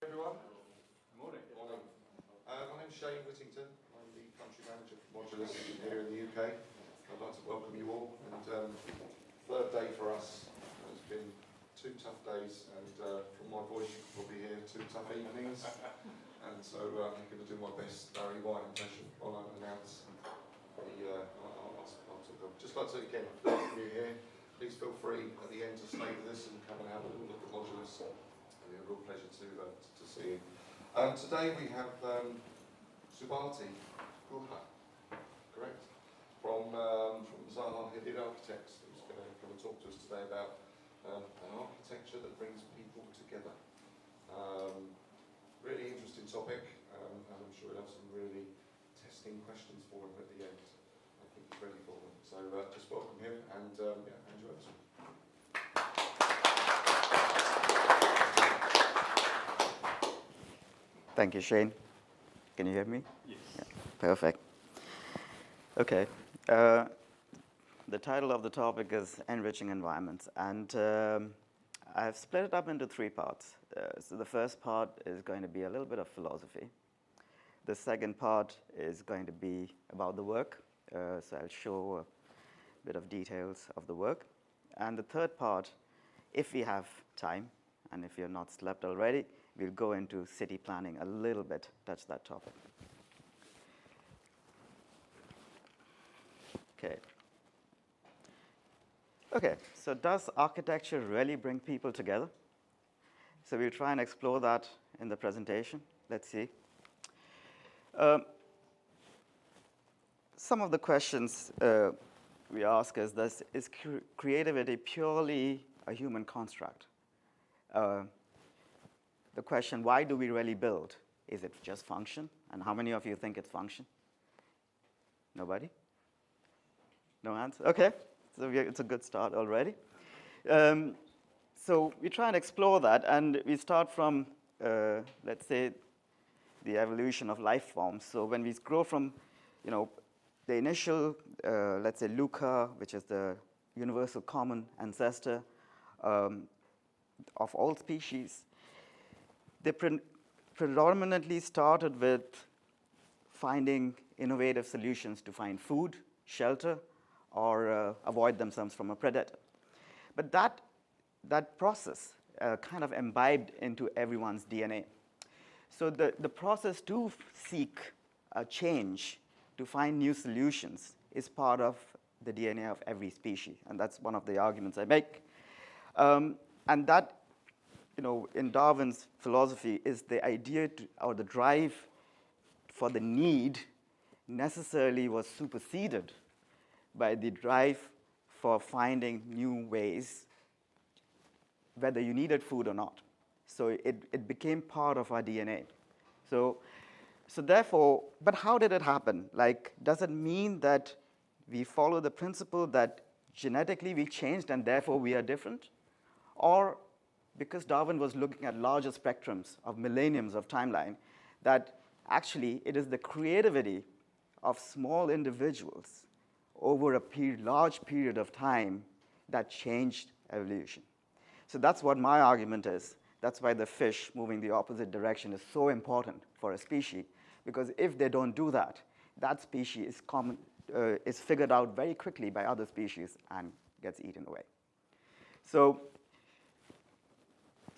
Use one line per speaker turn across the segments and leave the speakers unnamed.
Everyone. Morning. Morning. My name's Shane Whittington. I'm the country manager for modulyss here in the UK. I'd like to welcome you all. And third day for us. It's been 2 tough days, and from my voice you can probably hear 2 tough evenings. And so I'm going to do my best Barry White impression while I announce the I'd just like to again welcome you here. Please feel free at the end to stay with us and come and have a little look at modulyss. It'll be a real pleasure to see you. Today we have Subharthi Guha, correct? From Zaha Hadid Architects, who's going to come and talk to us today about an architecture that brings people together. Really interesting topic, and I'm sure we'll have some really testing questions for him at the end. I think he's ready for them. So just welcome him and hand you over to him.
Thank you, Shane. Can you hear me?
Yes.
Yeah, perfect. Okay. The title of the topic is Enriching Environments, and I've split it up into 3 parts. So the first part is going to be a little bit of philosophy. The second part is going to be about the work. So I'll show a bit of details of the work. And the third part, if we have time, and if you're not slept already, we'll go into city planning a little bit, touch that topic. Okay, so does architecture really bring people together? So we'll try and explore that in the presentation. Let's see. Some of the questions we ask is this: is creativity purely a human construct? The question, why do we really build? Is it just function? And how many of you think it's function? Nobody? No answer? Okay, so it's a good start already. So we try and explore that, and we start from, let's say, the evolution of life forms. So when we grow from, the initial, let's say, Luca, which is the universal common ancestor of all species, they predominantly started with finding innovative solutions to find food, shelter, or avoid themselves from a predator. But that process kind of imbibed into everyone's DNA. So the process to seek a change, to find new solutions, is part of the DNA of every species, and that's one of the arguments I make. And that, in Darwin's philosophy, is the idea or the drive for the need necessarily was superseded by the drive for finding new ways, whether you needed food or not. So it became part of our DNA. So therefore, but how did it happen? Like, does it mean that we follow the principle that genetically we changed and therefore we are different? Or because Darwin was looking at larger spectrums of millenniums of timeline, that actually it is the creativity of small individuals over a large period of time that changed evolution. So that's what my argument is. That's why the fish moving the opposite direction is so important for a species, because if they don't do that, that species is figured out very quickly by other species and gets eaten away. So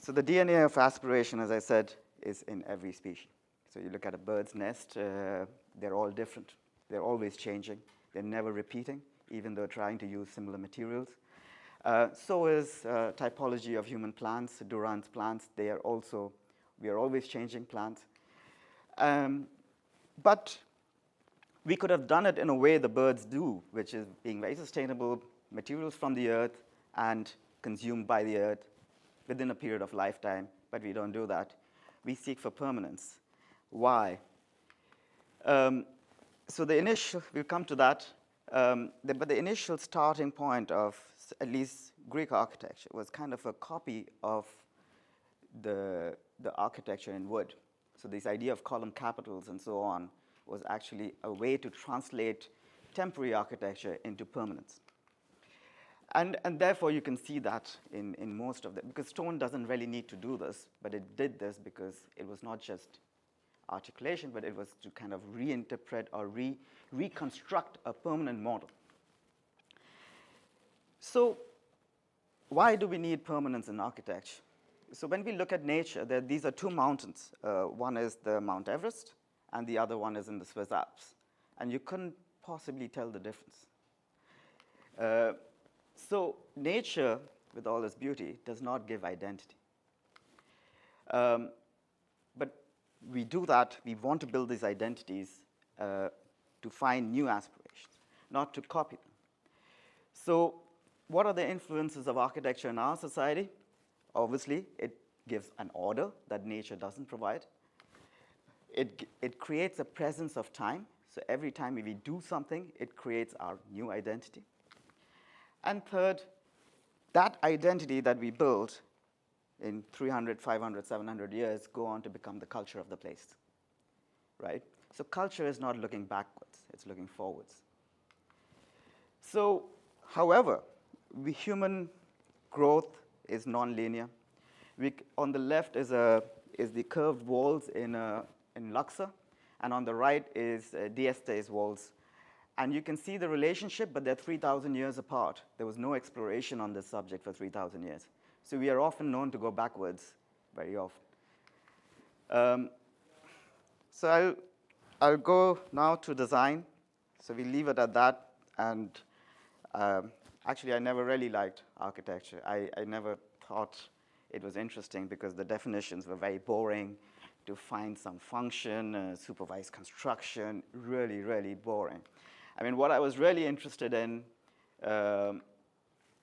the DNA of aspiration, as I said, is in every species. So you look at a bird's nest, they're all different. They're always changing. They're never repeating, even though trying to use similar materials. So is typology of human plants, Durant's plants. We are always changing plants. But we could have done it in a way the birds do, which is being very sustainable, materials from the earth and consumed by the earth within a period of lifetime, but we don't do that. We seek for permanence. Why? So we'll come to that, but the initial starting point of at least Greek architecture was kind of a copy of the architecture in wood. So this idea of column capitals and so on was actually a way to translate temporary architecture into permanence. And therefore, you can see that in most of them, because stone doesn't really need to do this, but it did this because it was not just articulation, but it was to kind of reinterpret or reconstruct a permanent model. So why do we need permanence in architecture? So when we look at nature, these are two mountains. One is the Mount Everest, and the other one is in the Swiss Alps. And you couldn't possibly tell the difference. So nature, with all its beauty, does not give identity. But we do that. We want to build these identities to find new aspirations, not to copy them. So what are the influences of architecture in our society? Obviously, it gives an order that nature doesn't provide. It creates a presence of time. So every time we do something, it creates our new identity. And third, that identity that we build in 300, 500, 700 years go on to become the culture of the place, right? So culture is not looking backwards, it's looking forwards. So, however, human growth is non-linear. On the left is the curved walls in Luxor, and on the right is Dieste's walls. And you can see the relationship, but they're 3,000 years apart. There was no exploration on this subject for 3,000 years. So we are often known to go backwards very often. So I'll go now to design. So we leave it at that. And actually, I never really liked architecture. I never thought it was interesting because the definitions were very boring. To find some function, supervised construction, really, really boring. I mean, what I was really interested in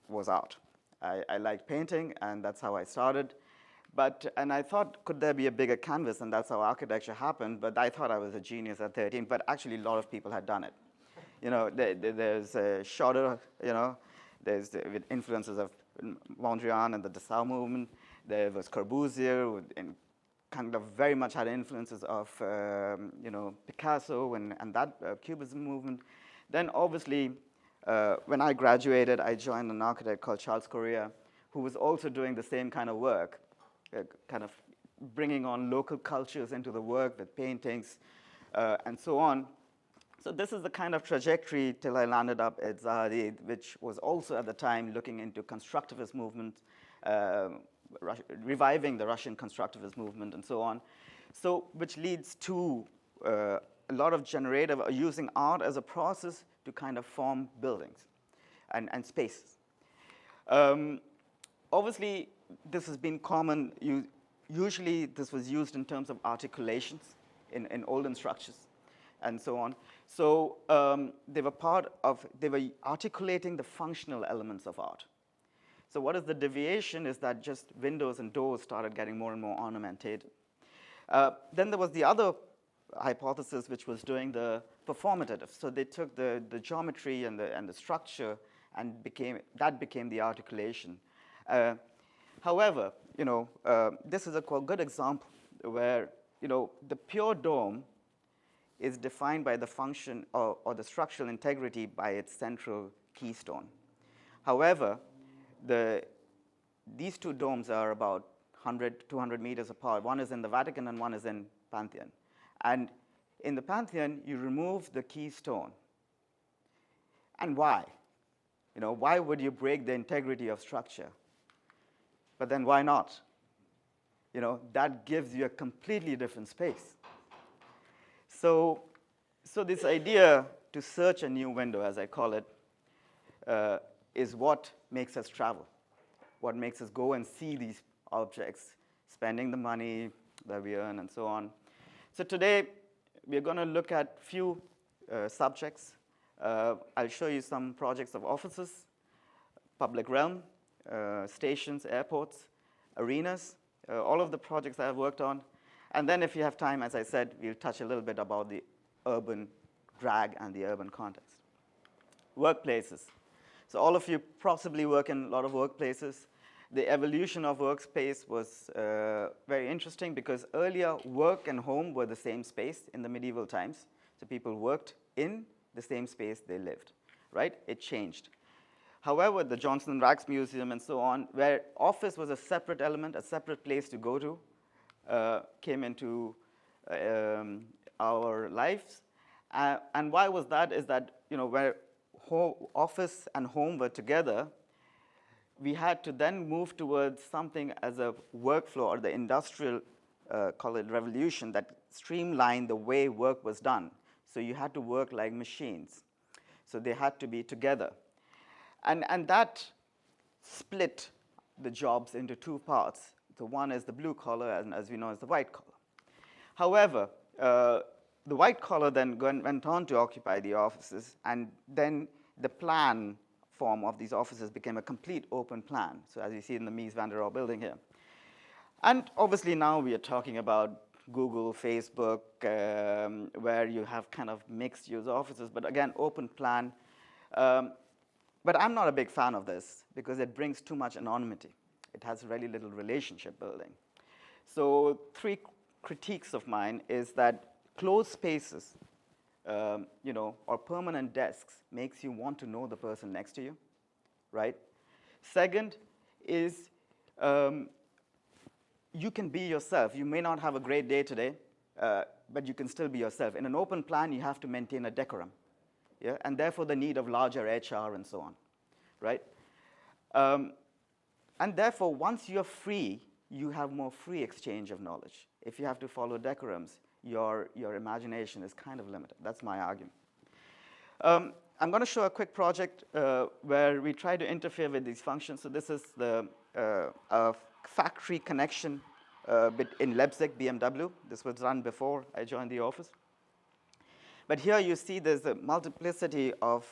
was art. I liked painting, and that's how I started. And I thought, could there be a bigger canvas? And that's how architecture happened. But I thought I was a genius at 13. But actually, a lot of people had done it. You know, there's Schroeder, you know, with influences of Mondrian and the Dessau movement. There was Corbusier, and kind of very much had influences of Picasso and that Cubism movement. Then obviously, when I graduated, I joined an architect called Charles Correa, who was also doing the same kind of work, kind of bringing on local cultures into the work with paintings and so on. So this is the kind of trajectory till I landed up at Zaha Hadid, which was also at the time looking into constructivist movement, reviving the Russian constructivist movement and so on. So which leads to a lot of generative, using art as a process to kind of form buildings and spaces. Obviously, this has been common. Usually, this was used in terms of articulations in olden structures and so on. So they were articulating the functional elements of art. So what is the deviation is that just windows and doors started getting more and more ornamented. Then there was the other hypothesis, which was doing the performative. So they took the geometry and the structure and that became the articulation. However, this is a good example where the pure dome is defined by the function or the structural integrity by its central keystone. However, these two domes are about 100, 200 meters apart. One is in the Vatican and one is in Pantheon. And in the Pantheon, you remove the keystone. And why? Why would you break the integrity of structure? But then why not? That gives you a completely different space. So this idea to search a new window, as I call it, is what makes us travel, what makes us go and see these objects, spending the money that we earn and so on. So today, we're going to look at a few subjects. I'll show you some projects of offices, public realm, stations, airports, arenas, all of the projects I've worked on. And then if you have time, as I said, we'll touch a little bit about the urban drag and the urban context. Workplaces. So all of you possibly work in a lot of workplaces. The evolution of workspace was very interesting because earlier work and home were the same space in the medieval times. So people worked in the same space they lived, right? It changed. However, the Johnson and Wax Museum and so on, where office was a separate element, a separate place to go to, came into our lives. And why was that? Is that, where office and home were together, we had to then move towards something as a workflow, or the industrial, call it revolution, that streamlined the way work was done. So you had to work like machines. So they had to be together. And that split the jobs into two parts. So one is the blue collar, and as we know, is the white collar. However, the white collar then went on to occupy the offices, and then the plan form of these offices became a complete open plan. So as you see in the Mies van der Rohe building here. And obviously now we are talking about Google, Facebook, where you have kind of mixed use offices, but again, open plan. But I'm not a big fan of this because it brings too much anonymity. It has really little relationship building. So 3 critiques of mine is that closed spaces, or permanent desks makes you want to know the person next to you, right? Second is you can be yourself. You may not have a great day today, but you can still be yourself. In an open plan, you have to maintain a decorum, yeah? And therefore the need of larger HR and so on, right? And therefore, once you're free, you have more free exchange of knowledge. If you have to follow decorums, your imagination is kind of limited. That's my argument. I'm going to show a quick project where we try to interfere with these functions. So this is the factory connection in Leipzig, BMW. This was done before I joined the office. But here you see there's a multiplicity of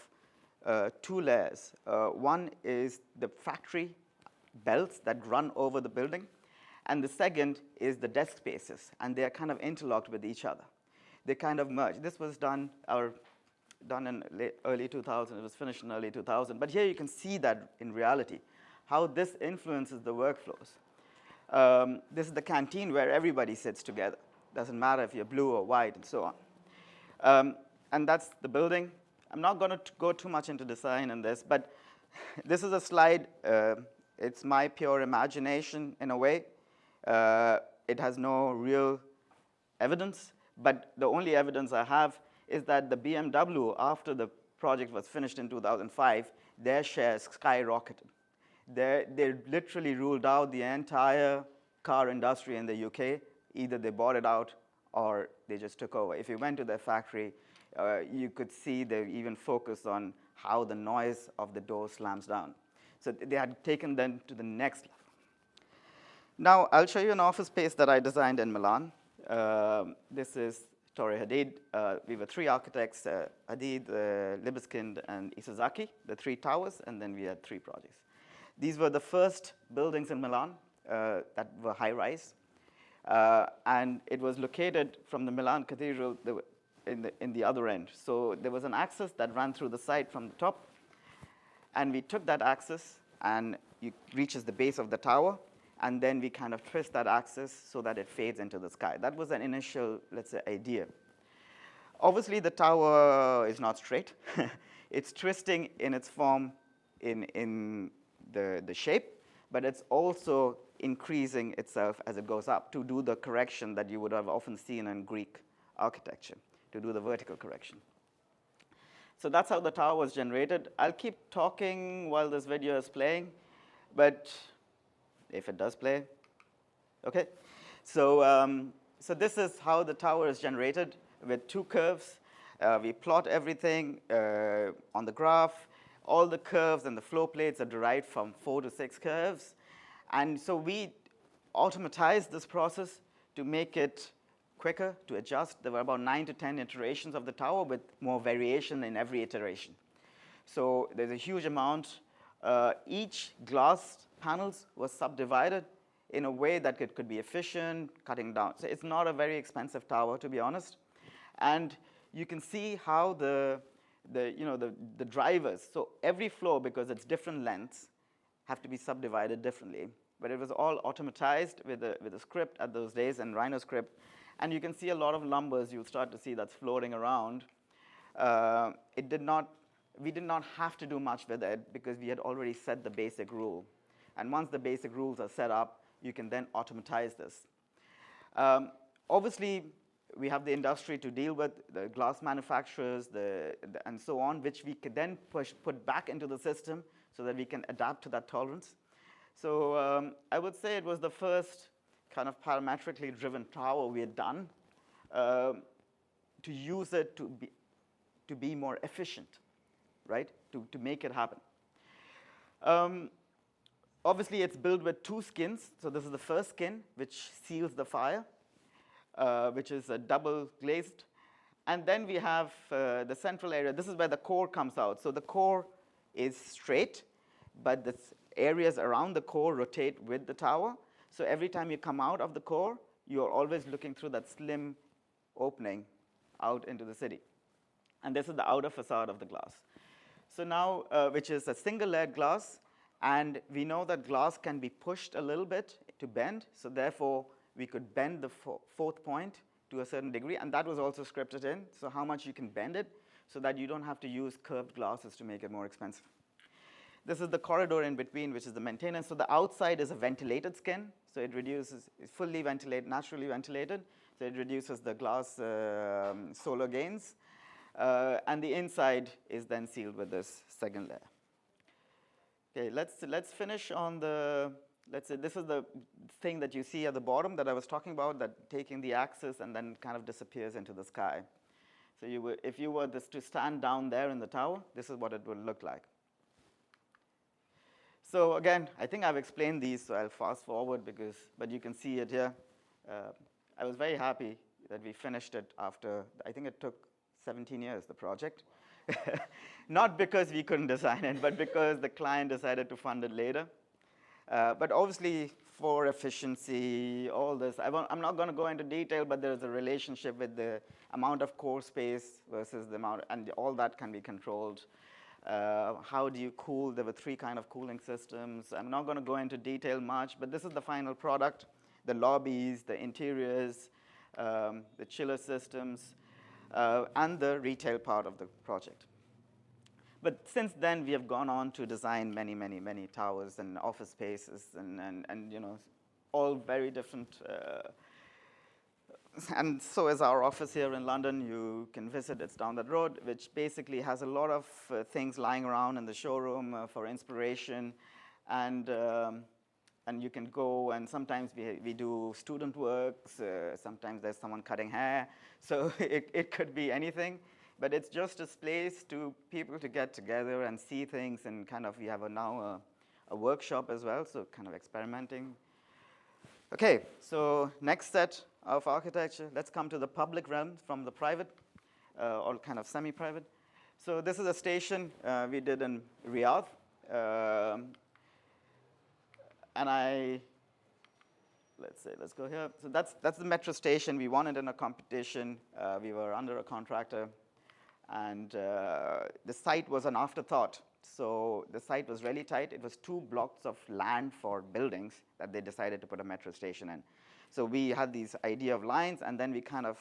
2 layers. One is the factory belts that run over the building. And the second is the desk spaces, and they are kind of interlocked with each other. They kind of merge. This was done in early 2000. It was finished in early 2000. But here you can see that in reality, how this influences the workflows. This is the canteen where everybody sits together. Doesn't matter if you're blue or white and so on. And that's the building. I'm not going to go too much into design in this, but this is a slide. It's my pure imagination in a way. It has no real evidence, but the only evidence I have is that the BMW, after the project was finished in 2005, their shares skyrocketed. They literally ruled out the entire car industry in the UK. Either they bought it out or they just took over. If you went to their factory, you could see they even focused on how the noise of the door slams down. So they had taken them to the next level. Now, I'll show you an office space that I designed in Milan. This is Zaha Hadid. We were 3 architects, Hadid, Libeskind, and Isozaki, the 3 towers, and then we had 3 projects. These were the first buildings in Milan that were high-rise. And it was located from the Milan Cathedral in the other end. So there was an axis that ran through the site from the top. And we took that axis, and it reaches the base of the tower. And then we kind of twist that axis so that it fades into the sky. That was an initial, let's say, idea. Obviously, the tower is not straight. It's twisting in its form in the shape, but it's also increasing itself as it goes up to do the correction that you would have often seen in Greek architecture, to do the vertical correction. So that's how the tower was generated. I'll keep talking while this video is playing, but if it does play, okay. So, so this is how the tower is generated with 2 curves. We plot everything on the graph. All the curves and the flow plates are derived from 4 to 6 curves. And so we automatized this process to make it quicker, to adjust. There were about 9 to 10 iterations of the tower with more variation in every iteration. So there's a huge amount. Each glass panels was subdivided in a way that it could be efficient, cutting down. So it's not a very expensive tower, to be honest. And you can see how the drivers, so every floor, because it's different lengths, have to be subdivided differently. But it was all automatized with a script at those days, and Rhino script. And you can see a lot of numbers you'll start to see that's floating around. It did not we did not have to do much with it because we had already set the basic rule. And once the basic rules are set up, you can then automatize this. Obviously, we have the industry to deal with, the glass manufacturers, and so on, which we could then put back into the system so that we can adapt to that tolerance. So I would say it was the first kind of parametrically driven tower we had done to use it to be more efficient, right, to make it happen. Obviously, it's built with 2 skins. So this is the first skin, which seals the fire, which is double glazed. And then we have the central area. This is where the core comes out. So the core is straight, but the areas around the core rotate with the tower. So every time you come out of the core, you're always looking through that slim opening out into the city. And this is the outer facade of the glass. So now, which is a single layered glass, and we know that glass can be pushed a little bit to bend, so therefore we could bend the 4th point to a certain degree, and that was also scripted in, so how much you can bend it so that you don't have to use curved glasses to make it more expensive. This is the corridor in between, which is the maintenance. So the outside is a ventilated skin, so it reduces, it's fully ventilated, naturally ventilated, so it reduces the glass solar gains. And the inside is then sealed with this second layer. Okay, let's finish on the, let's say this is the thing that you see at the bottom that I was talking about, that taking the axis and then kind of disappears into the sky. So if you were to stand down there in the tower, this is what it would look like. So again, I think I've explained these, so I'll fast forward but you can see it here. I was very happy that we finished it after, I think it took 17 years, the project. Not because we couldn't design it, but because the client decided to fund it later. But obviously, for efficiency, all this, I'm not going to go into detail, but there's a relationship with the amount of core space versus the amount, and all that can be controlled. How do you cool? There were 3 kind of cooling systems. I'm not going to go into detail much, but this is the final product, the lobbies, the interiors, the chiller systems, and the retail part of the project. But since then, we have gone on to design many, many, many towers and office spaces, and you know, all very different. And so is our office here in London. You can visit, it's down that road, which basically has a lot of things lying around in the showroom for inspiration. And you can go, and sometimes we do student works, sometimes there's someone cutting hair. So it could be anything, but it's just a place to people to get together and see things, and kind of we have now a workshop as well, so kind of experimenting. Okay, so next set of architecture, let's come to the public realm from the private, or kind of semi-private. So this is a station we did in Riyadh. And let's go here. So that's the metro station. We won it in a competition. We were under a contractor. And the site was an afterthought. So the site was really tight. It was 2 blocks of land for buildings that they decided to put a metro station in. So we had these idea of lines, and then we kind of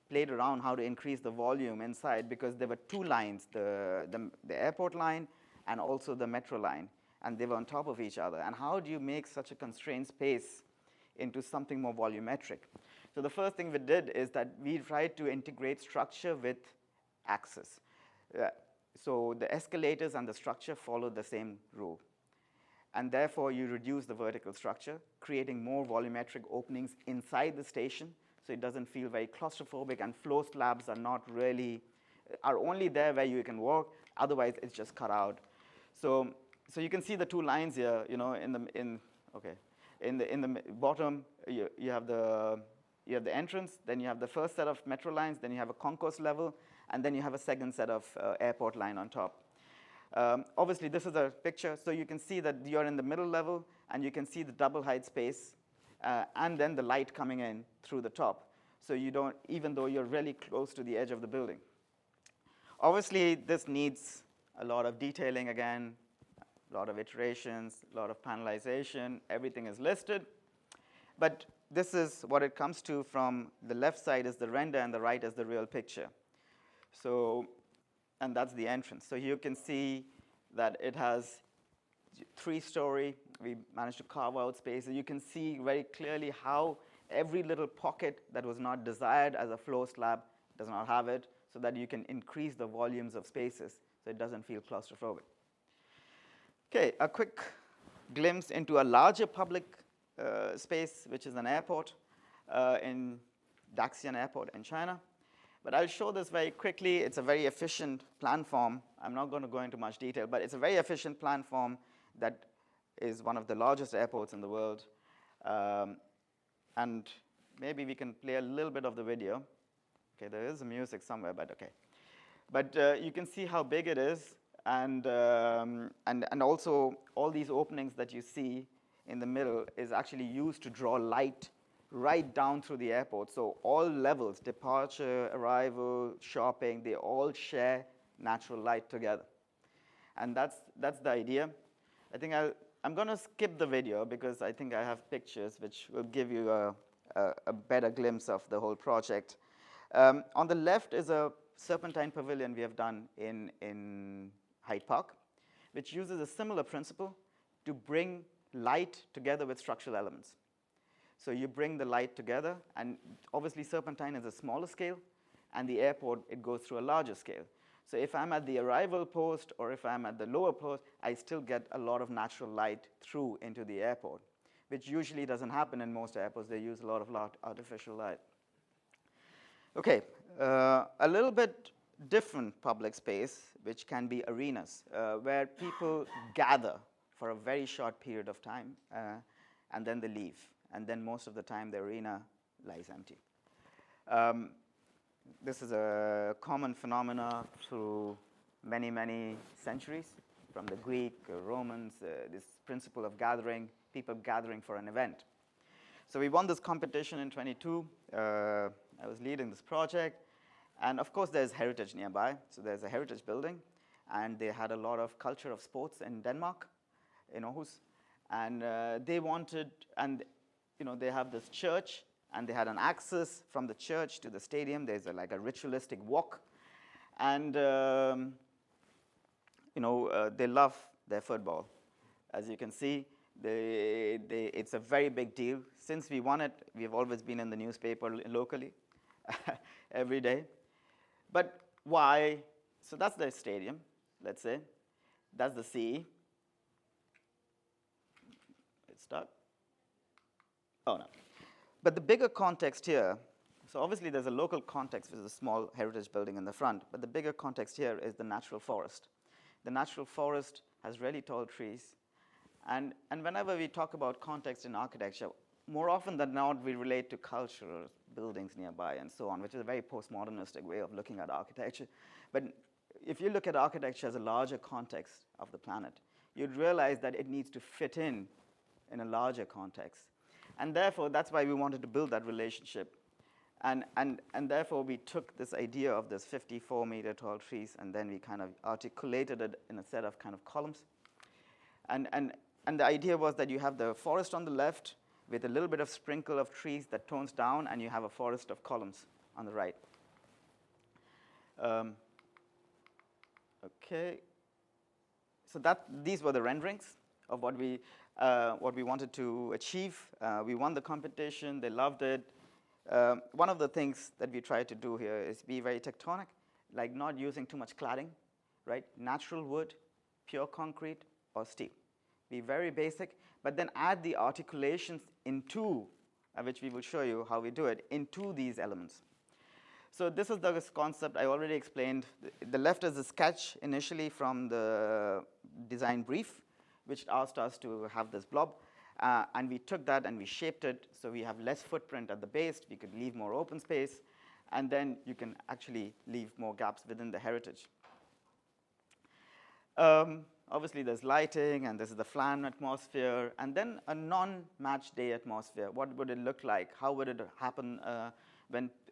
played around how to increase the volume inside, because there were 2 lines, the airport line and also the metro line, and they were on top of each other. And how do you make such a constrained space into something more volumetric? So the first thing we did is that we tried to integrate structure with axis. So the escalators and the structure follow the same rule. And therefore, you reduce the vertical structure, creating more volumetric openings inside the station, so it doesn't feel very claustrophobic, and floor slabs are only there where you can walk, otherwise it's just cut out. So you can see the 2 lines here, you know, in the bottom, you have the entrance, then you have the first set of metro lines, then you have a concourse level, and then you have a second set of airport line on top. Obviously, this is a picture, so you can see that you're in the middle level, and you can see the double height space, and then the light coming in through the top. So you don't, even though you're really close to the edge of the building. Obviously, this needs a lot of detailing again, a lot of iterations, a lot of panelization. Everything is listed. But this is what it comes to. From the left side is the render, and the right is the real picture. So and that's the entrance. So you can see that it has 3-story. We managed to carve out spaces. You can see very clearly how every little pocket that was not desired as a floor slab does not have it, so that you can increase the volumes of spaces so it doesn't feel claustrophobic. Okay, a quick glimpse into a larger public space, which is an airport in Daxian Airport in China. But I'll show this very quickly. It's a very efficient plan form. I'm not going to go into much detail, but it's a very efficient plan form that is one of the largest airports in the world. And maybe we can play a little bit of the video. Okay, there is music somewhere, but okay. But you can see how big it is, and also all these openings that you see in the middle is actually used to draw light right down through the airport. So all levels, departure, arrival, shopping, they all share natural light together. And that's the idea. I think I'm going to skip the video because I think I have pictures which will give you a better glimpse of the whole project. On the left is a serpentine pavilion we have done in Hyde Park, which uses a similar principle to bring light together with structural elements. So you bring the light together, and obviously serpentine is a smaller scale, and the airport, it goes through a larger scale. So if I'm at the arrival post or if I'm at the lower post, I still get a lot of natural light through into the airport, which usually doesn't happen in most airports. They use a lot of artificial light. Okay, a little bit different public space, which can be arenas, where people gather for a very short period of time, and then they leave. And then most of the time, the arena lies empty. This is a common phenomena through many, many centuries, from the Greek, Romans, this principle of gathering, people gathering for an event. So we won this competition in 22. I was leading this project. And of course, there's heritage nearby. So there's a heritage building. And they had a lot of culture of sports in Denmark, in Aarhus. And they wanted, and they have this church, and they had an access from the church to the stadium. There's like a ritualistic walk. And, they love their football. As you can see, it's a very big deal. Since we won it, we've always been in the newspaper locally every day. But why? So that's the stadium, let's say. That's the CE. It's stuck. Oh, no. But the bigger context here, so obviously there's a local context, which is a small heritage building in the front, but the bigger context here is the natural forest. The natural forest has really tall trees. And whenever we talk about context in architecture, more often than not, we relate to culture, buildings nearby, and so on, which is a very postmodernistic way of looking at architecture. But if you look at architecture as a larger context of the planet, you'd realize that it needs to fit in a larger context. And therefore, that's why we wanted to build that relationship. And therefore, we took this idea of this 54-meter tall trees, and then we kind of articulated it in a set of kind of columns. And the idea was that you have the forest on the left with a little bit of sprinkle of trees that tones down, and you have a forest of columns on the right. Okay. So these were the renderings of what we wanted to achieve. We won the competition. They loved it. One of the things that we try to do here is be very tectonic, like not using too much cladding, right? Natural wood, pure concrete, or steel. Be very basic, but then add the articulations into, which we will show you how we do it, into these elements. So this is the concept I already explained. The left is a sketch initially from the design brief, which asked us to have this blob. And we took that and we shaped it so we have less footprint at the base. We could leave more open space. And then you can actually leave more gaps within the heritage. Obviously, there's lighting, and this is the flan atmosphere, and then a non-match day atmosphere. What would it look like? How would it happen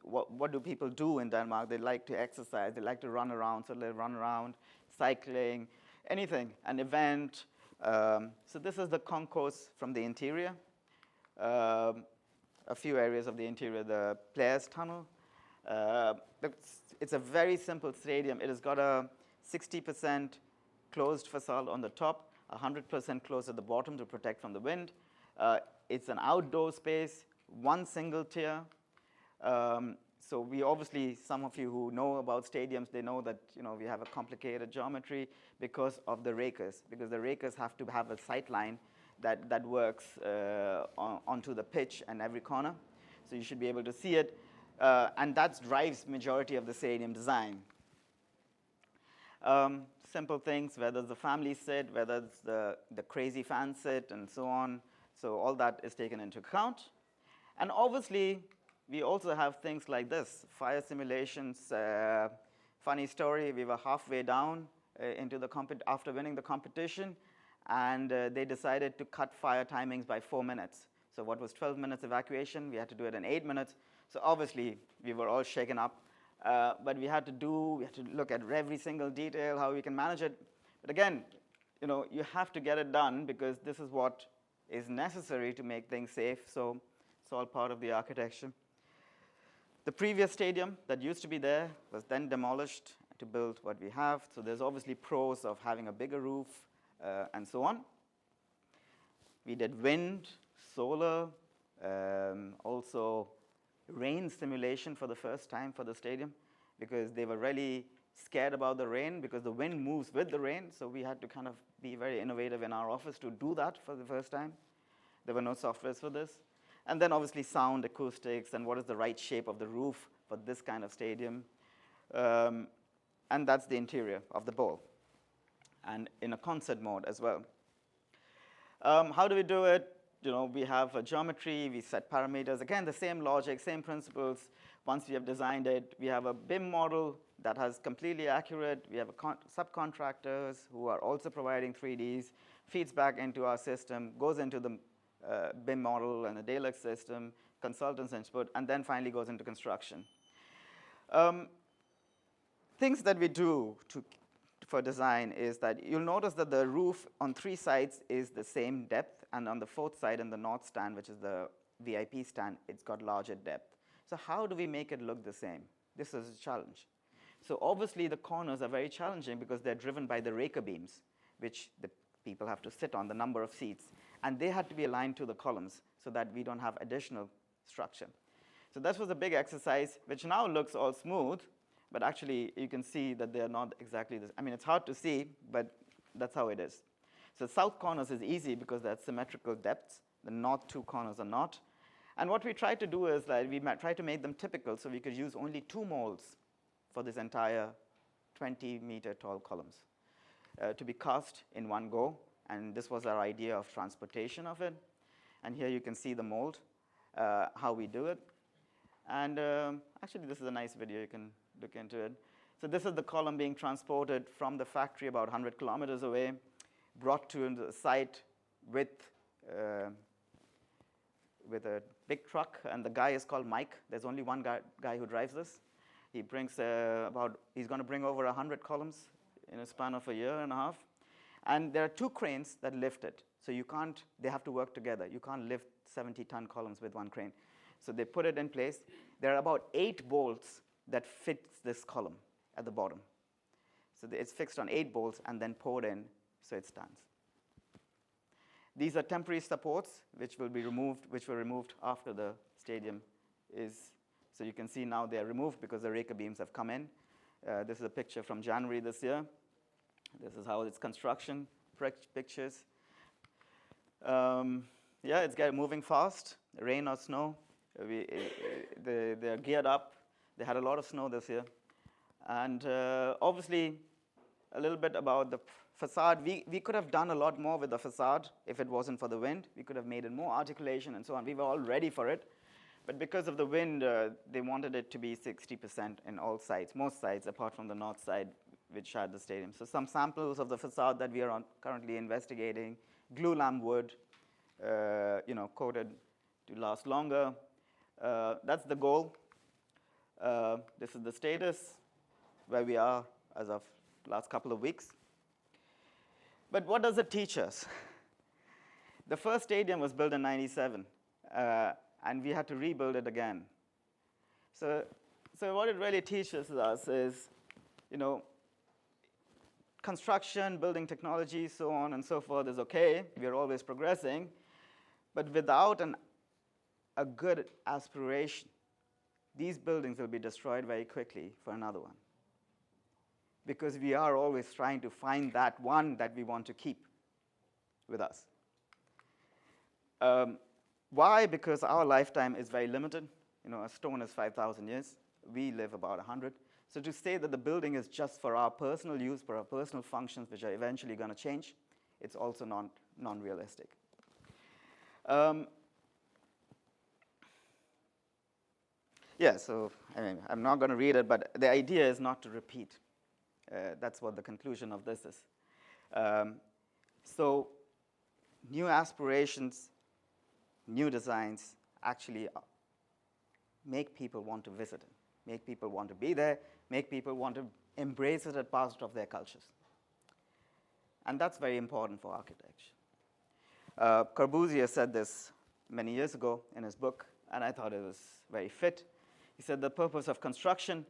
what do people do in Denmark? They like to exercise. They like to run around, so they run around, cycling, anything, an event. So this is the concourse from the interior. A few areas of the interior, the players' tunnel. It's a very simple stadium. It has got 60% closed facade on the top, 100% closed at the bottom to protect from the wind. It's an outdoor space, one single tier. So we obviously, some of you who know about stadiums, they know that we have a complicated geometry because of the rakers, because the rakers have to have a sight line that works onto the pitch and every corner. So you should be able to see it. And that drives majority of the stadium design. Simple things, whether the family sit, whether it's the crazy fans sit, and so on. So all that is taken into account. And obviously, we also have things like this, fire simulations. Funny story, we were halfway down after winning the competition, and they decided to cut fire timings by 4 minutes. So what was 12 minutes evacuation, we had to do it in 8 minutes. So obviously, we were all shaken up. But we had to look at every single detail, how we can manage it. But again, you have to get it done because this is what is necessary to make things safe. So it's all part of the architecture. The previous stadium that used to be there was then demolished to build what we have. So there's obviously pros of having a bigger roof and so on. We did wind, solar, also rain simulation for the first time for the stadium because they were really scared about the rain because the wind moves with the rain. So we had to kind of be very innovative in our office to do that for the first time. There were no softwares for this. And then obviously sound, acoustics, and what is the right shape of the roof for this kind of stadium. And that's the interior of the bowl. And in a concert mode as well. How do we do it? We have a geometry, we set parameters. Again, the same logic, same principles. Once we have designed it, we have a BIM model that has completely accurate. We have subcontractors who are also providing 3Ds, feeds back into our system, goes into the BIM model and the Deluxe system, consultants input, and then finally goes into construction. Things that we do for design is that you'll notice that the roof on 3 sides is the same depth, and on the 4th side in the north stand, which is the VIP stand, it's got larger depth. So how do we make it look the same? This is a challenge. So obviously the corners are very challenging because they're driven by the raker beams, which the people have to sit on, the number of seats. And they had to be aligned to the columns so that we don't have additional structure. So this was a big exercise, which now looks all smooth, but actually you can see that they're not exactly this. I mean, it's hard to see, but that's how it is. So south corners is easy because they're symmetrical depths. The north 2 corners are not. And what we tried to do is that we tried to make them typical so we could use only 2 molds for this entire 20-meter tall columns to be cast in one go. And this was our idea of transportation of it. And here you can see the mold, how we do it. And actually, this is a nice video. You can look into it. So this is the column being transported from the factory about 100 kilometers away, brought to the site with a big truck. And the guy is called Mike. There's only one guy who drives this. He brings he's going to bring over 100 columns in a span of a year and a half. And there are 2 cranes that lift it. So they have to work together. You can't lift 70-ton columns with one crane. So they put it in place. There are about 8 bolts that fit this column at the bottom. So it's fixed on 8 bolts and then poured in so it stands. These are temporary supports which were removed after the stadium is. So you can see now they are removed because the raker beams have come in. This is a picture from January this year. This is how it's construction pictures. Yeah, it's moving fast, rain or snow. They're geared up. They had a lot of snow this year. And obviously, a little bit about the facade. We could have done a lot more with the facade if it wasn't for the wind. We could have made it more articulation and so on. We were all ready for it. But because of the wind, they wanted it to be 60% in all sides, most sides apart from the north side, which had the stadium. So some samples of the facade that we are currently investigating, glue lamp wood, coated to last longer. That's the goal. This is the status where we are as of last couple of weeks. But what does it teach us? The first stadium was built in '97, and we had to rebuild it again. So what it really teaches us is, construction, building technology, so on and so forth is okay. We are always progressing. But without a good aspiration, these buildings will be destroyed very quickly for another one. Because we are always trying to find that one that we want to keep with us. Why? Because our lifetime is very limited. A stone is 5,000 years. We live about 100. So to say that the building is just for our personal use, for our personal functions, which are eventually going to change, it's also non-realistic. So I'm not going to read it, but the idea is not to repeat. That's what the conclusion of this is. So new aspirations, new designs actually make people want to visit it, make people want to be there, make people want to embrace it as part of their cultures. And that's very important for architecture. Corbusier said this many years ago in his book, and I thought it was very fit. He said the purpose of construction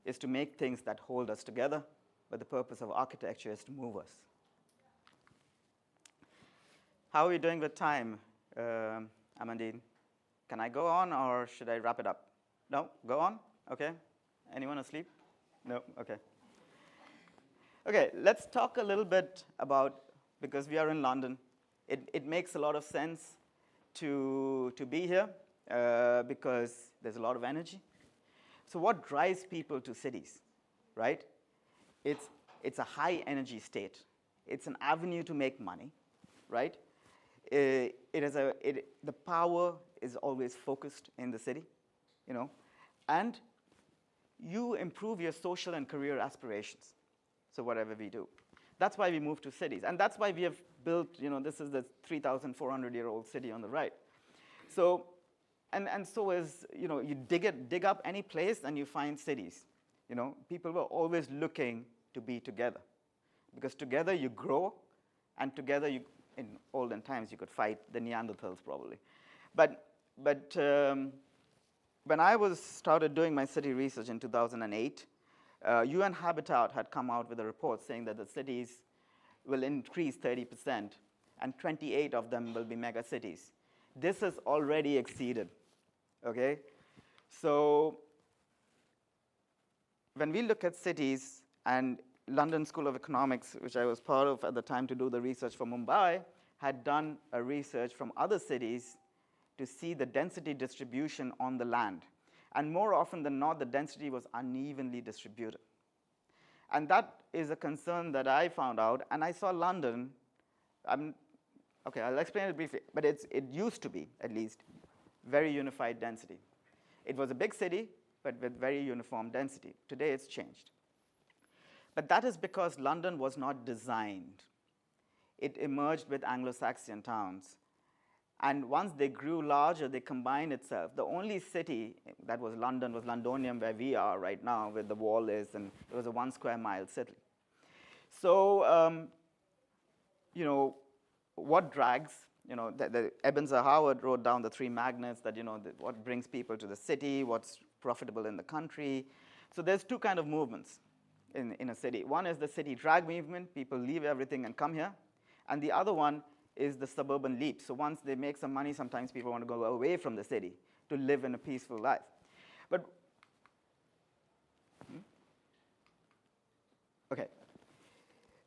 is to make things that hold us together, but the purpose of architecture is to move us. How are we doing with time, Amandine? Can I go on, or should I wrap it up? No? Go on? Okay. Anyone asleep? No? Okay. Okay, let's talk a little bit about, because we are in London, it makes a lot of sense to be here because there's a lot of energy. So what drives people to cities, right? It's a high energy state. It's an avenue to make money, right? The power is always focused in the city, and you improve your social and career aspirations. So whatever we do. That's why we move to cities. And that's why we have built, this is the 3,400-year-old city on the right. So, and so is, you dig up any place and you find cities. People were always looking to be together. Because together you grow, and together in olden times you could fight the Neanderthals probably. But when I started doing my city research in 2008, UN Habitat had come out with a report saying that the cities will increase 30%, and 28 of them will be mega cities. This is already exceeded, okay? So when we look at cities, and London School of Economics, which I was part of at the time to do the research for Mumbai, had done a research from other cities to see the density distribution on the land. And more often than not, the density was unevenly distributed. And that is a concern that I found out, and I saw London. Okay, I'll explain it briefly, but it used to be, at least, very unified density. It was a big city, but with very uniform density. Today, it's changed. But that is because London was not designed. It emerged with Anglo-Saxon towns. And once they grew larger, they combined itself. The only city that was London was Londonium, where we are right now, where the wall is, and it was a 1 square mile city. So, what drags? Eben Howard wrote down the 3 magnets that, what brings people to the city, what's profitable in the country. So there's 2 kind of movements in a city. One is the city drag movement. People leave everything and come here. And the other one is the suburban leap. So once they make some money, sometimes people want to go away from the city to live in a peaceful life. But, okay.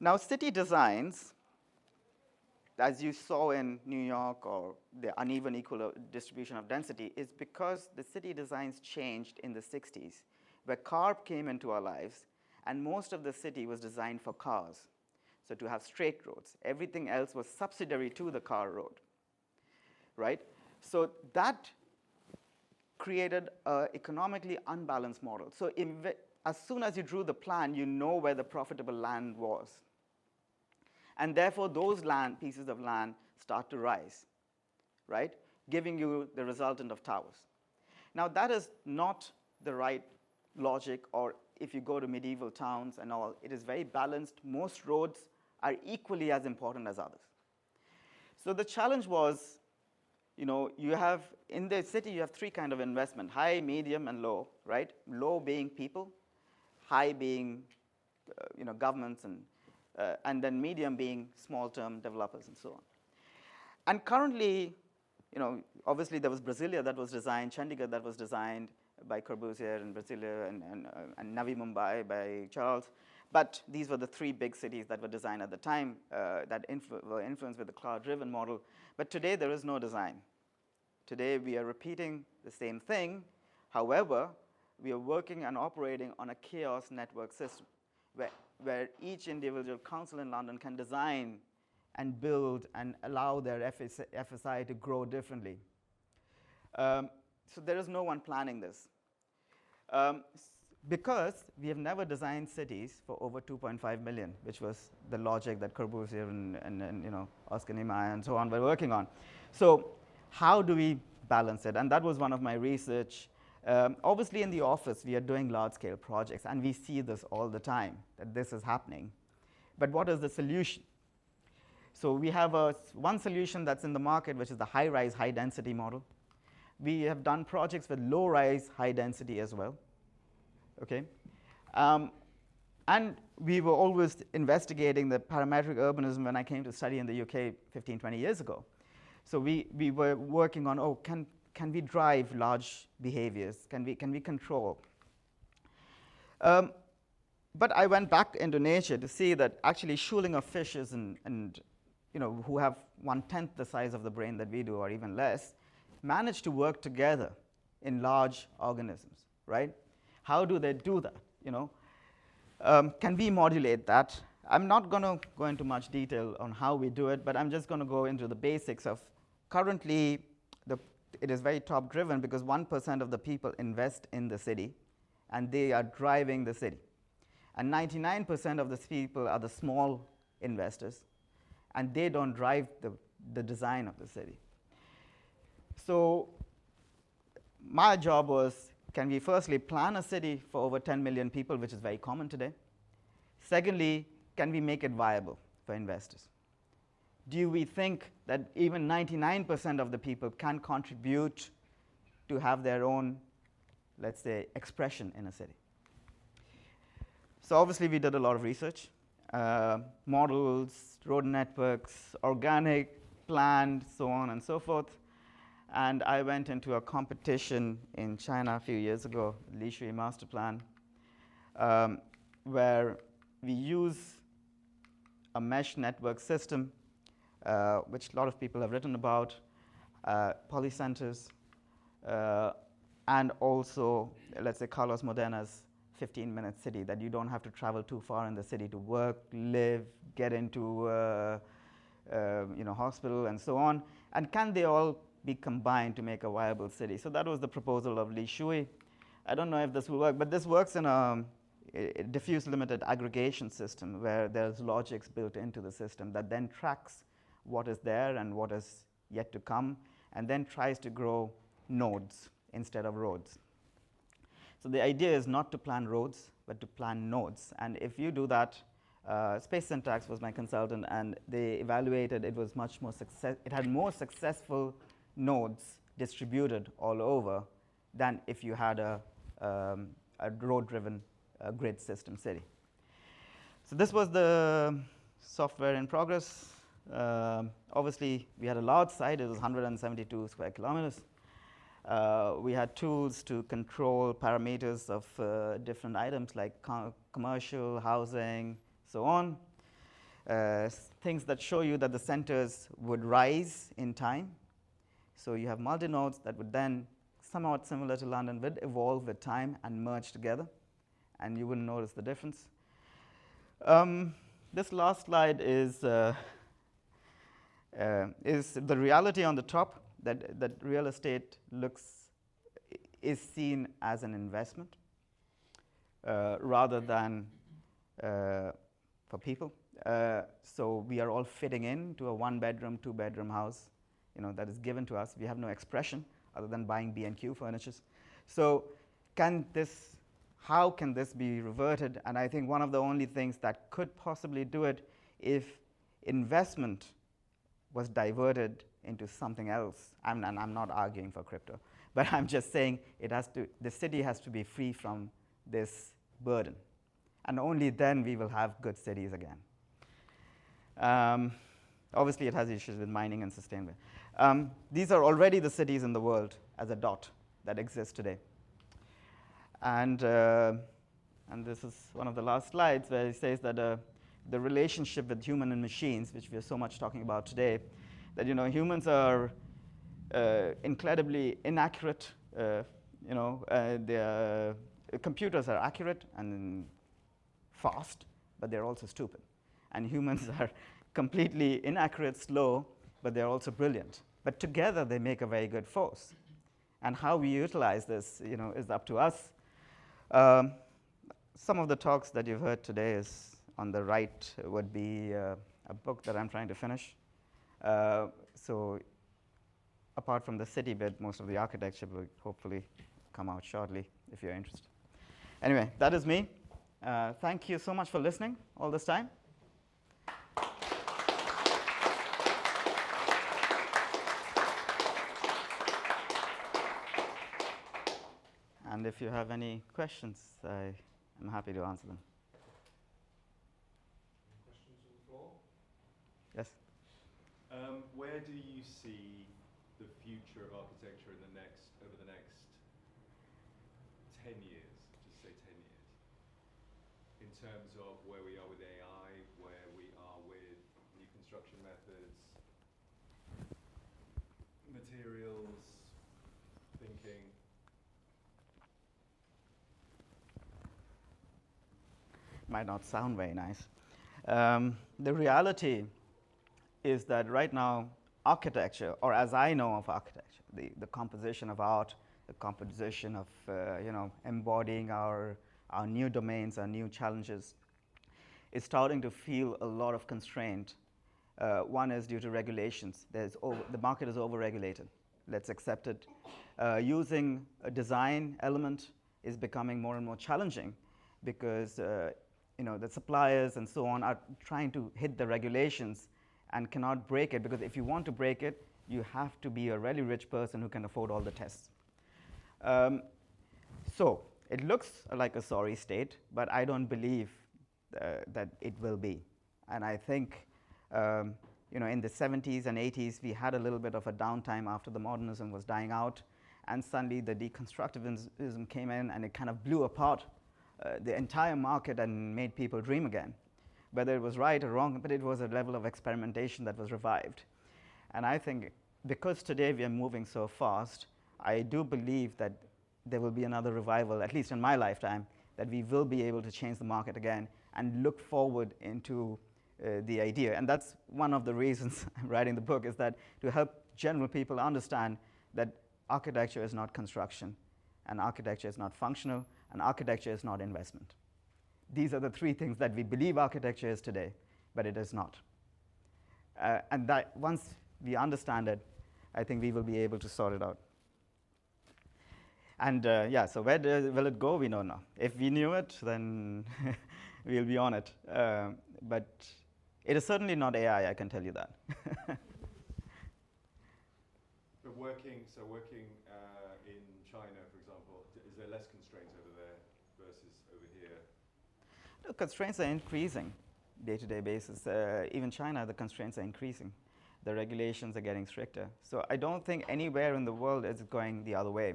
Now, city designs, as you saw in New York, or the uneven equal distribution of density, is because the city designs changed in the 60s, where car came into our lives, and most of the city was designed for cars. So to have straight roads. Everything else was subsidiary to the car road, right? So that created an economically unbalanced model. So as soon as you drew the plan, you know where the profitable land was. And therefore, those pieces of land start to rise, right? Giving you the resultant of towers. Now, that is not the right logic, or if you go to medieval towns and all, it is very balanced. Most roads are equally as important as others. So the challenge was, you have, in the city, you have 3 kinds of investment: high, medium, and low, right? Low being people, high being, governments and then medium being small-term developers and so on. And currently, obviously there was Brasilia that was designed, Chandigarh that was designed by Corbusier in Brasilia, and Navi Mumbai by Charles. But these were the three big cities that were designed at the time that were influenced with the cloud-driven model. But today there is no design. Today we are repeating the same thing. However, we are working and operating on a chaos network system where each individual council in London can design and build and allow their FSI to grow differently. So there is no one planning this. Because we have never designed cities for over 2.5 million, which was the logic that Corbusier and Oscar Niemeyer and so on were working on. So how do we balance it? And that was one of my research. Obviously in the office, we are doing large-scale projects, and we see this all the time, that this is happening. But what is the solution? So we have one solution that's in the market, which is the high-rise, high-density model. We have done projects with low-rise, high-density as well. Okay, and we were always investigating the parametric urbanism when I came to study in the UK 15, 20 years ago. So we were working on, can we drive large behaviors? Can we control? But I went back into nature to see that actually schooling of fishes and who have 1/10 the size of the brain that we do, or even less, manage to work together in large organisms, right? How do they do that? Can we modulate that? I'm not going to go into much detail on how we do it, but I'm just going to go into the basics of currently it is very top driven because 1% of the people invest in the city and they are driving the city. And 99% of the people are the small investors and they don't drive the design of the city. So my job was, can we firstly plan a city for over 10 million people, which is very common today? Secondly, can we make it viable for investors? Do we think that even 99% of the people can contribute to have their own, let's say, expression in a city? So obviously we did a lot of research, models, road networks, organic, planned, so on and so forth. And I went into a competition in China a few years ago, Li Shui Master Plan, where we use a mesh network system, which a lot of people have written about, polycenters, and also, let's say, Carlos Modena's 15-minute city, that you don't have to travel too far in the city to work, live, get into hospital, and so on. And can they all be combined to make a viable city? So that was the proposal of Li Shui. I don't know if this will work, but this works in a diffuse limited aggregation system where there's logics built into the system that then tracks what is there and what is yet to come, and then tries to grow nodes instead of roads. So the idea is not to plan roads, but to plan nodes. And if you do that, Space Syntax was my consultant, and they evaluated it was much more it had more successful nodes distributed all over than if you had a road-driven grid system city. So this was the software in progress. Obviously, we had a large site. It was 172 square kilometers. We had tools to control parameters of different items like commercial, housing, so on. Things that show you that the centers would rise in time. So you have multi-nodes that would then, somewhat similar to London, would evolve with time and merge together, and you wouldn't notice the difference. This last slide is the reality on the top, that real estate is seen as an investment rather than for people. So we are all fitting into a one-bedroom, two-bedroom house, that is given to us. We have no expression other than buying B&Q furnitures. So how can this be reverted? And I think one of the only things that could possibly do it if investment was diverted into something else. And I'm not arguing for crypto, but I'm just saying the city has to be free from this burden. And only then we will have good cities again. Obviously, it has issues with mining and sustainability. These are already the cities in the world as a dot that exists today. And this is one of the last slides where he says that the relationship with human and machines, which we are so much talking about today, that humans are incredibly inaccurate. Computers are accurate and fast, but they're also stupid. And humans are completely inaccurate, slow, but they're also brilliant. But together they make a very good force. And how we utilize this, is up to us. Some of the talks that you've heard today is on the right would be a book that I'm trying to finish. So apart from the city bit, most of the architecture will hopefully come out shortly if you're interested. Anyway, that is me. Thank you so much for listening all this time. And if you have any questions, I am happy to answer them.
Any questions on the floor?
Yes?
Where do you see the future of architecture over the next 10 years, just say 10 years, in terms of where we are with AI, where we are with new construction methods, materials, thinking?
Might not sound very nice. The reality is that right now, architecture, or as I know of architecture, the composition of art, the composition of embodying our new domains, our new challenges, is starting to feel a lot of constraint. One is due to regulations. The market is overregulated. Let's accept it. Using a design element is becoming more and more challenging because the suppliers and so on are trying to hit the regulations and cannot break it, because if you want to break it, you have to be a really rich person who can afford all the tests. So it looks like a sorry state, but I don't believe that it will be. And I think in the 70s and 80s, we had a little bit of a downtime after the modernism was dying out, and suddenly the deconstructivism came in and it kind of blew apart the entire market and made people dream again. Whether it was right or wrong, but it was a level of experimentation that was revived. And I think because today we are moving so fast, I do believe that there will be another revival, at least in my lifetime, that we will be able to change the market again and look forward into the idea. And that's one of the reasons I'm writing the book, is that to help general people understand that architecture is not construction, and architecture is not functional, and architecture is not investment. These are the three things that we believe architecture is today, but it is not. And that once we understand it, I think we will be able to sort it out. And so where will it go? We don't know. If we knew it, then we'll be on it. But it is certainly not AI, I can tell you that.
But working in China, for example, is there less constraints over there versus over here?
The constraints are increasing day-to-day basis. Even China, the constraints are increasing. The regulations are getting stricter. So I don't think anywhere in the world is going the other way.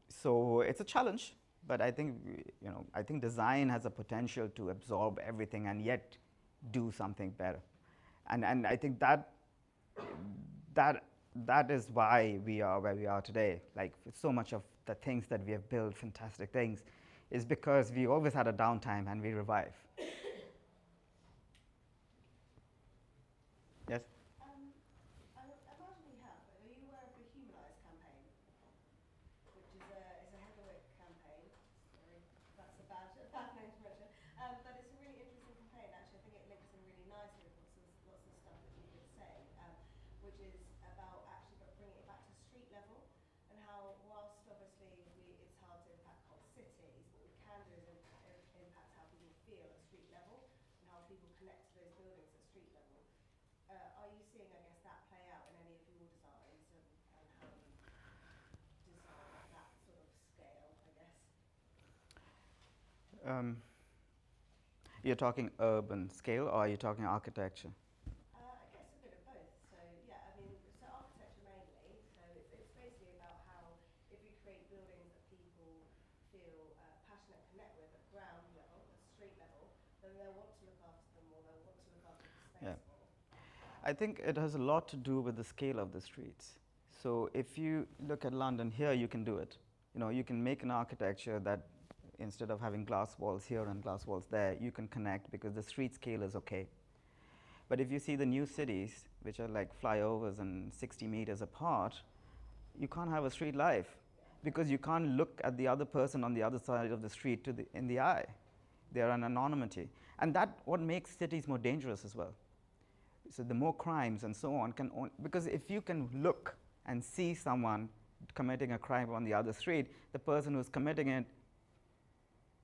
So it's a challenge, but I think design has a potential to absorb everything and yet do something better. And I think that is why we are where we are today. Like so much of the things that we have built, fantastic things, is because we always had a downtime and we revive. Yes?
I imagine we have, but are you aware of the Humanize campaign? Which is a heroic campaign. Sorry, that's a bad name to mention. But it's a really interesting campaign, actually. I think it links in really nicely with lots of stuff that you've been saying, which is about actually bringing it back to street level, and how, whilst obviously it's hard to impact whole cities, what we can do is impact how people feel at street level, and how people connect to those buildings at street level. Are you seeing, I guess, that play out in any of your designs, and how you design at that sort of scale, I guess?
You're talking urban scale, or are you talking architecture?
I guess a bit of both. So yeah, I mean, so architecture mainly. So it's basically about how if we create buildings that people feel passionate, connect with at ground level, at street level, then they'll want to look after them more. They'll want to look after the space
Yeah.
more.
I think it has a lot to do with the scale of the streets. So if you look at London here, you can do it. You know, you can make an architecture that instead of having glass walls here and glass walls there, you can connect because the street scale is okay. But if you see the new cities, which are like flyovers and 60 meters apart, you can't have a street life because you can't look at the other person on the other side of the street in the eye. They are an anonymity. And that's what makes cities more dangerous as well. So the more crimes and so on because if you can look and see someone committing a crime on the other street, the person who's committing it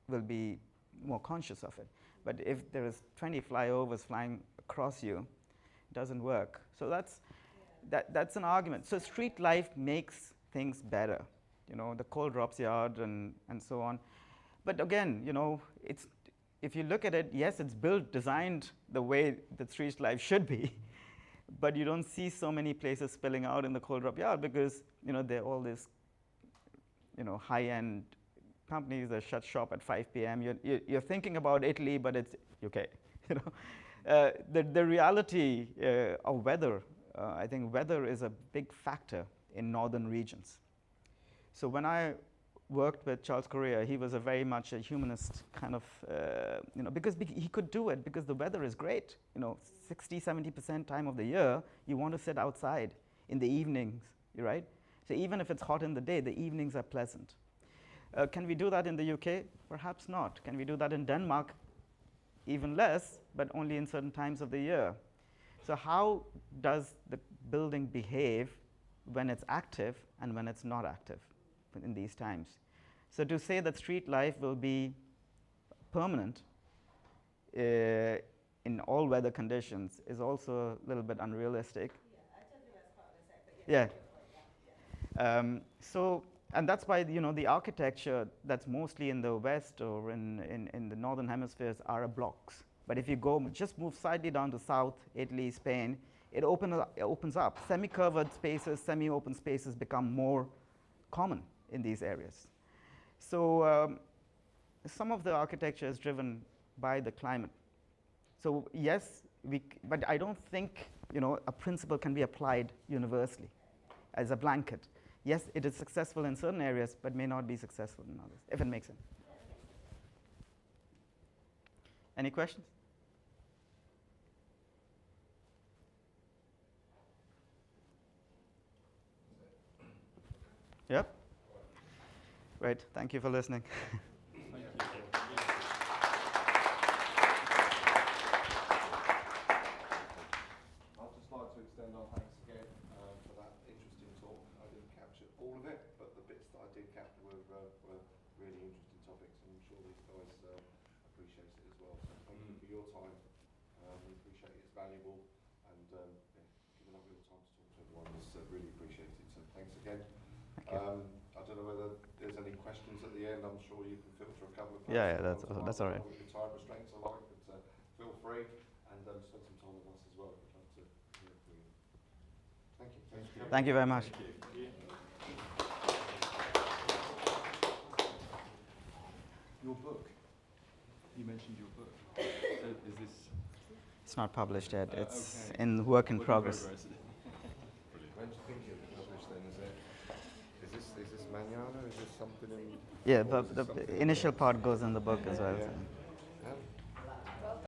will be more conscious of it. But if there is 20 flyovers flying across you, it doesn't work. So that's an argument. So street life makes things better. You know, the coal drops yard and so on. But again, you know, if you look at it, yes, it's designed the way the street life should be, but you don't see so many places spilling out in the coal drop yard because, you know, they're all these, you know, high-end companies that shut shop at 5 p.m. You're thinking about Italy, but it's UK. You know, the reality of weather, I think weather is a big factor in northern regions. So when I worked with Charles Correa, he was very much a humanist kind of, you know, because he could do it because the weather is great. You know, 60-70% time of the year, you want to sit outside in the evenings, right? So even if it's hot in the day, the evenings are pleasant. Can we do that in the UK? Perhaps not. Can we do that in Denmark? Even less, but only in certain times of the year. So how does the building behave when it's active and when it's not active in these times? So to say that street life will be permanent in all weather conditions is also a little bit unrealistic.
Yeah, I don't think that's quite what I said, but yeah. Good point, yeah.
And that's why, you know, the architecture that's mostly in the West or in the Northern hemispheres are blocks. But if you just move slightly down to South, Italy, Spain, it opens up. Semi-curved spaces, semi-open spaces become more common in these areas. So some of the architecture is driven by the climate. So yes, but I don't think, you know, a principle can be applied universally as a blanket. Yes, it is successful in certain areas, but may not be successful in others, if it makes sense. Any questions? Yep. Great. Thank you for listening.
I'd just like to extend our thanks again for that interesting talk. I didn't capture all of it, but the bits that I did capture were really interesting topics, and I'm sure these guys appreciate it as well. So thank you for your time. We appreciate it. It's valuable, and giving up your time to talk to everyone is really appreciated. So thanks again.
Thank you.
I don't know whether there's any questions at the end. I'm sure you can filter a couple of questions.
Yeah, that's all right.
With your time restraints, I like, but feel free and spend some time with us as well. We'd love to hear from you. Thank you.
Thank you very much.
Your book. You mentioned your book. So is this?
It's not published yet. It's
okay.
in work in progress.
When do you think you'll be published then? Is this Magnano? Is this something in?
Yeah, the initial part goes in the book as well.
Yeah.
So.
Yeah.